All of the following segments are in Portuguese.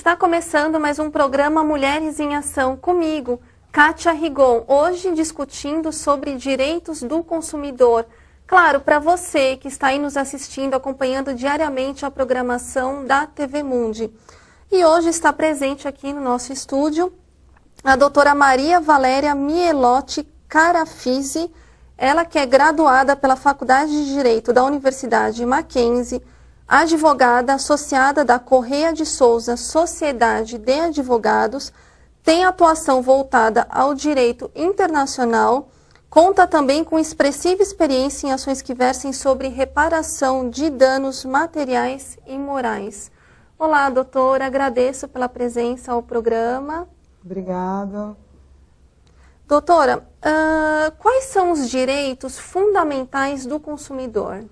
Está começando mais um programa Mulheres em Ação comigo, Kátia Rigon, hoje discutindo sobre direitos do consumidor. Claro, para você que está aí nos assistindo, acompanhando diariamente a programação da TV Mundi. E hoje está presente aqui no nosso estúdio a doutora Maria Valéria Mielotti Carafisi, ela que é graduada pela Faculdade de Direito da Universidade Mackenzie, advogada associada da Correia de Souza Sociedade de Advogados, tem atuação voltada ao direito internacional, conta também com expressiva experiência em ações que versem sobre reparação de danos materiais e morais. Olá, doutora, agradeço pela presença ao programa. Obrigada. Doutora, quais são os direitos fundamentais do consumidor?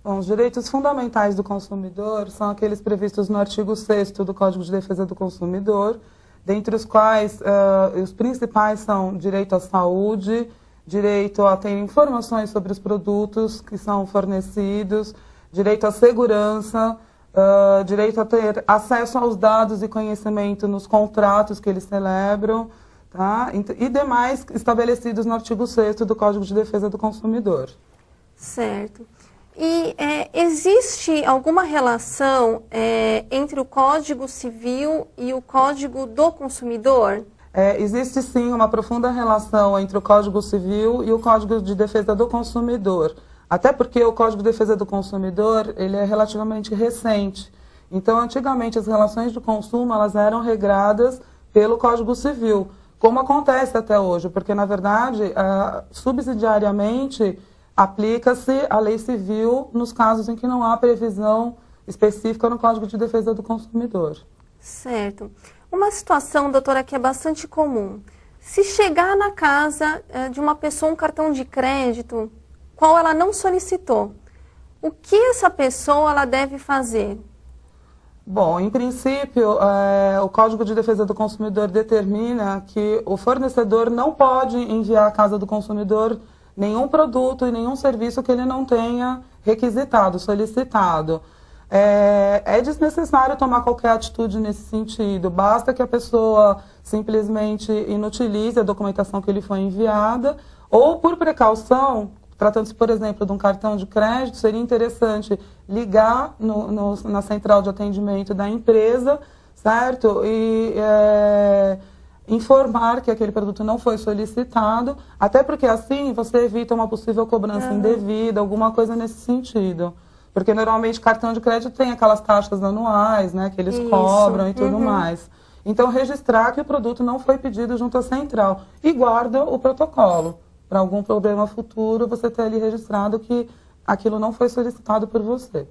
Bom, os direitos fundamentais do consumidor são aqueles previstos no artigo 6º do Código de Defesa do Consumidor, dentre os quais os principais são direito à saúde, direito a ter informações sobre os produtos que são fornecidos, direito à segurança, direito a ter acesso aos dados e conhecimento nos contratos que eles celebram, tá? E demais estabelecidos no artigo 6º do Código de Defesa do Consumidor. Certo. E existe alguma relação entre o Código Civil e o Código do Consumidor? Existe sim uma profunda relação entre o Código Civil e o Código de Defesa do Consumidor. Até porque o Código de Defesa do Consumidor ele é relativamente recente. Então, antigamente, as relações de consumo elas eram regradas pelo Código Civil, como acontece até hoje, porque, na verdade, subsidiariamente, aplica-se a lei civil nos casos em que não há previsão específica no Código de Defesa do Consumidor. Certo. Uma situação, doutora, que é bastante comum. Se chegar na casa de uma pessoa um cartão de crédito, qual ela não solicitou, o que essa pessoa ela deve fazer? Bom, em princípio, o Código de Defesa do Consumidor determina que o fornecedor não pode enviar à casa do consumidor nenhum produto e nenhum serviço que ele não tenha requisitado, solicitado. É desnecessário tomar qualquer atitude nesse sentido, basta que a pessoa simplesmente inutilize a documentação que lhe foi enviada, ou por precaução, tratando-se, por exemplo, de um cartão de crédito, seria interessante ligar na central de atendimento da empresa, certo? E informar que aquele produto não foi solicitado, até porque assim você evita uma possível cobrança indevida, alguma coisa nesse sentido. Porque normalmente cartão de crédito tem aquelas taxas anuais, né, que eles cobram e tudo mais. Então registrar que o produto não foi pedido junto à central e guarda o protocolo. Para algum problema futuro você ter ali registrado que aquilo não foi solicitado por você.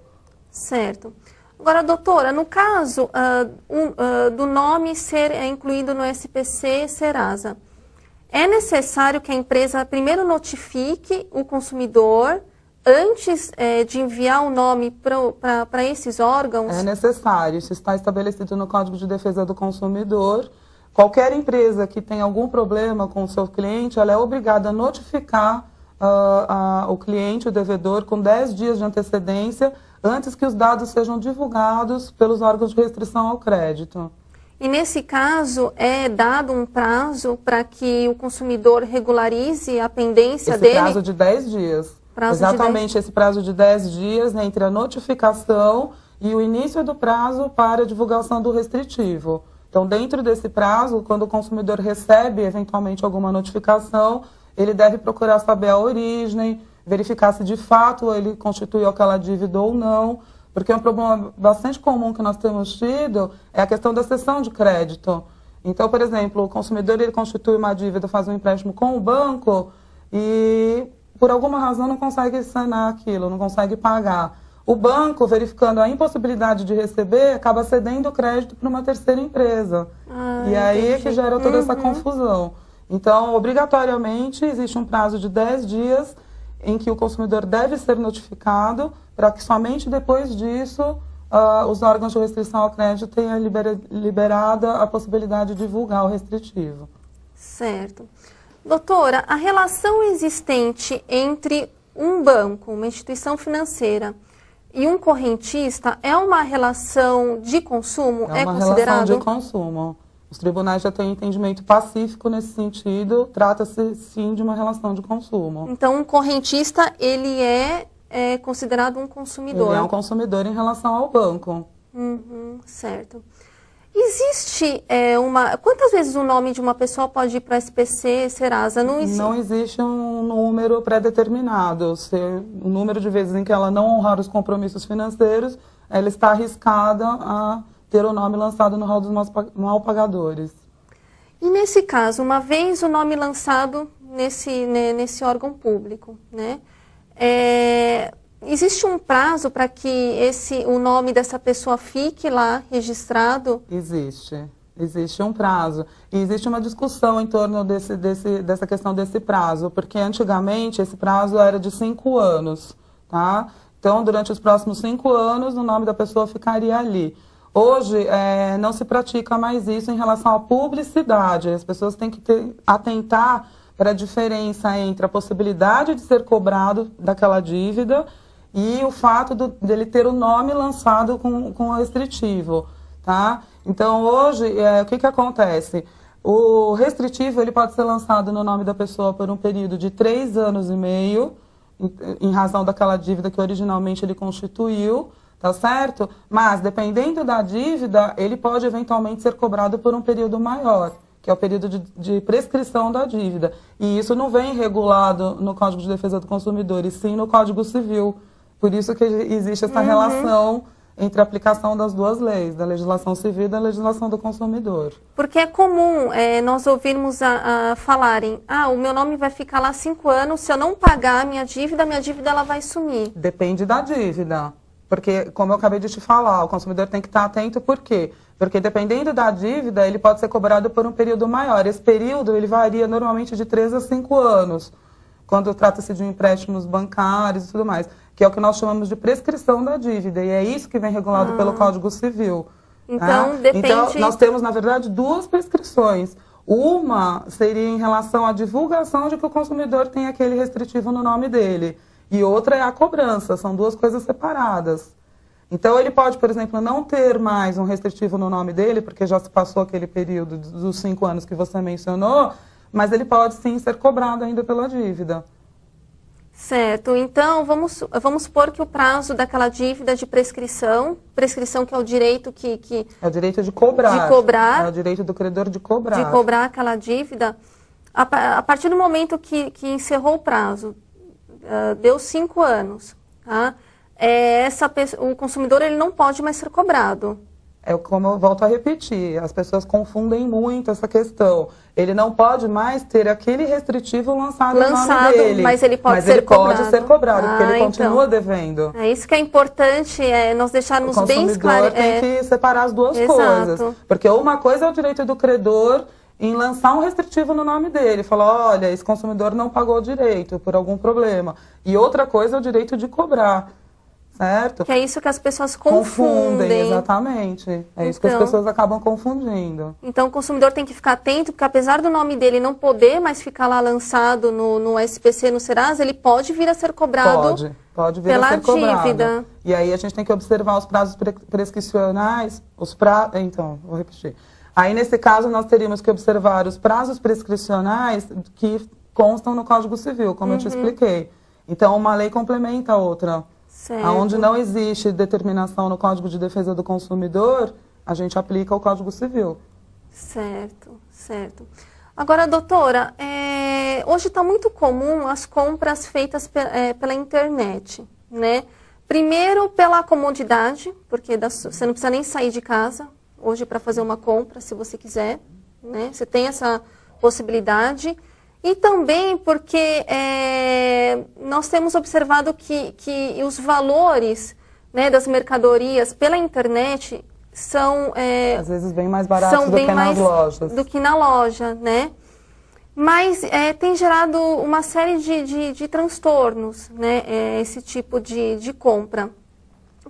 Certo. Agora, doutora, no caso do nome ser incluído no SPC Serasa, é necessário que a empresa primeiro notifique o consumidor antes de enviar o nome para esses órgãos? É necessário, isso está estabelecido no Código de Defesa do Consumidor. Qualquer empresa que tenha algum problema com o seu cliente, ela é obrigada a notificar o cliente, o devedor, com 10 dias de antecedência, antes que os dados sejam divulgados pelos órgãos de restrição ao crédito. E nesse caso, é dado um prazo para que o consumidor regularize a pendência dele? Esse prazo de 10 dias. Exatamente, esse prazo de 10 dias, né, entre a notificação e o início do prazo para a divulgação do restritivo. Então, dentro desse prazo, quando o consumidor recebe eventualmente alguma notificação, ele deve procurar saber a origem, verificar se de fato ele constituiu aquela dívida ou não, porque um problema bastante comum que nós temos tido é a questão da cessão de crédito. Então, por exemplo, o consumidor ele constitui uma dívida, faz um empréstimo com o banco e, por alguma razão, não consegue sanar aquilo, não consegue pagar. O banco, verificando a impossibilidade de receber, acaba cedendo o crédito para uma terceira empresa. E aí é que gera toda essa confusão. Então, obrigatoriamente, existe um prazo de 10 dias em que o consumidor deve ser notificado para que somente depois disso os órgãos de restrição ao crédito tenham liberada a possibilidade de divulgar o restritivo. Certo. Doutora, a relação existente entre um banco, uma instituição financeira, e um correntista é uma relação de consumo? É uma relação de consumo. Os tribunais já têm entendimento pacífico nesse sentido, trata-se sim de uma relação de consumo. Então, um correntista, ele é considerado um consumidor? Ele é um consumidor em relação ao banco. Certo. Existe quantas vezes o nome de uma pessoa pode ir para o SPC, Serasa? Não existe um número pré-determinado. O número de vezes em que ela não honrar os compromissos financeiros, ela está arriscada a ter o nome lançado no rol dos mal pagadores. E nesse caso, uma vez o nome lançado nesse órgão público, né? Existe um prazo para que o nome dessa pessoa fique lá registrado? Existe um prazo. E existe uma discussão em torno dessa questão desse prazo, porque antigamente esse prazo era de 5 anos, tá? Então, durante os próximos 5 anos, o nome da pessoa ficaria ali. Hoje, não se pratica mais isso em relação à publicidade. As pessoas têm que atentar para a diferença entre a possibilidade de ser cobrado daquela dívida e o fato dele ter o nome lançado com o restritivo, tá? Então, hoje, o que acontece? O restritivo ele pode ser lançado no nome da pessoa por um período de 3 anos e meio, em razão daquela dívida que originalmente ele constituiu, tá certo? Mas, dependendo da dívida, ele pode eventualmente ser cobrado por um período maior, que é o período de prescrição da dívida. E isso não vem regulado no Código de Defesa do Consumidor, e sim no Código Civil. Por isso que existe essa relação entre a aplicação das duas leis, da legislação civil e da legislação do consumidor. Porque é comum nós ouvirmos falarem, o meu nome vai ficar lá 5 anos, se eu não pagar a minha dívida ela vai sumir. Depende da dívida. Porque, como eu acabei de te falar, o consumidor tem que estar atento, por quê? Porque dependendo da dívida, ele pode ser cobrado por um período maior. Esse período, ele varia normalmente de 3 a 5 anos, quando trata-se de empréstimos bancários e tudo mais, que é o que nós chamamos de prescrição da dívida, e é isso que vem regulado pelo Código Civil. Então, depende... Então, nós temos, na verdade, 2 prescrições. Uma seria em relação à divulgação de que o consumidor tem aquele restritivo no nome dele. E outra é a cobrança, são 2 coisas separadas. Então, ele pode, por exemplo, não ter mais um restritivo no nome dele, porque já se passou aquele período dos 5 anos que você mencionou, mas ele pode sim ser cobrado ainda pela dívida. Certo, então vamos supor que o prazo daquela dívida de prescrição que é o direito que... É o direito de cobrar. É o direito do credor de cobrar. De cobrar aquela dívida. A partir do momento que encerrou o prazo, deu 5 anos, tá? O consumidor ele não pode mais ser cobrado. Como eu volto a repetir, as pessoas confundem muito essa questão. Ele não pode mais ter aquele restritivo lançado no nome dele. Mas ele pode ser cobrado. Pode ser cobrado, porque ele continua devendo. É isso que é importante, nós deixarmos bem esclarecido. O consumidor tem que separar as duas coisas. Porque uma coisa é o direito do credor em lançar um restritivo no nome dele. Falar, olha, esse consumidor não pagou direito por algum problema. E outra coisa é o direito de cobrar. Certo? Que é isso que as pessoas confundem. Exatamente. Isso que as pessoas acabam confundindo. Então o consumidor tem que ficar atento, porque apesar do nome dele não poder mais ficar lá lançado no SPC, no Serasa, ele pode vir a ser cobrado pode vir a ser cobrado. Dívida. E aí a gente tem que observar os prazos prescricionais, então, vou repetir. Aí nesse caso nós teríamos que observar os prazos prescricionais que constam no Código Civil, como eu te expliquei. Então uma lei complementa a outra. Certo. Onde não existe determinação no Código de Defesa do Consumidor, a gente aplica o Código Civil. Certo. Agora, doutora, hoje está muito comum as compras feitas pela internet, né? Primeiro, pela comodidade, porque você não precisa nem sair de casa hoje para fazer uma compra, se você quiser, né? Você tem essa possibilidade. E também porque nós temos observado que os valores, né, das mercadorias pela internet são... às vezes bem mais baratos do que nas lojas. Do que na loja, né? Mas tem gerado uma série de transtornos, né, esse tipo de compra.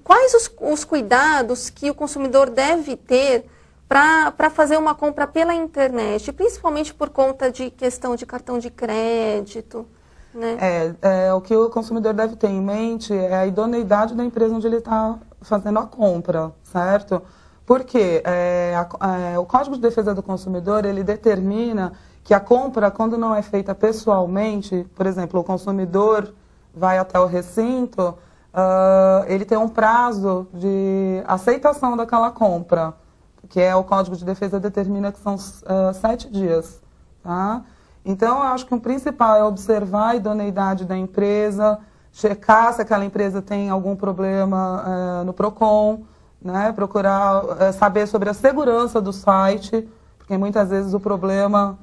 Quais os cuidados que o consumidor deve ter para fazer uma compra pela internet, principalmente por conta de questão de cartão de crédito? né? O que o consumidor deve ter em mente é a idoneidade da empresa onde ele está fazendo a compra, certo? Porque o Código de Defesa do Consumidor, ele determina que a compra, quando não é feita pessoalmente, por exemplo, o consumidor vai até o recinto, ele tem um prazo de aceitação daquela compra, que o Código de Defesa determina que são 7 dias. Tá? Então, eu acho que o principal é observar a idoneidade da empresa, checar se aquela empresa tem algum problema no PROCON, né? Procurar saber sobre a segurança do site, porque muitas vezes o problema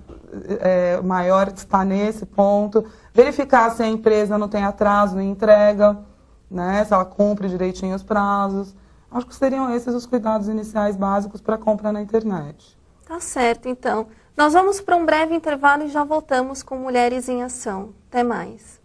maior está nesse ponto. Verificar se a empresa não tem atraso em entrega, né? Se ela cumpre direitinho os prazos. Acho que seriam esses os cuidados iniciais básicos para compra na internet. Tá certo, então. Nós vamos para um breve intervalo e já voltamos com Mulheres em Ação. Até mais.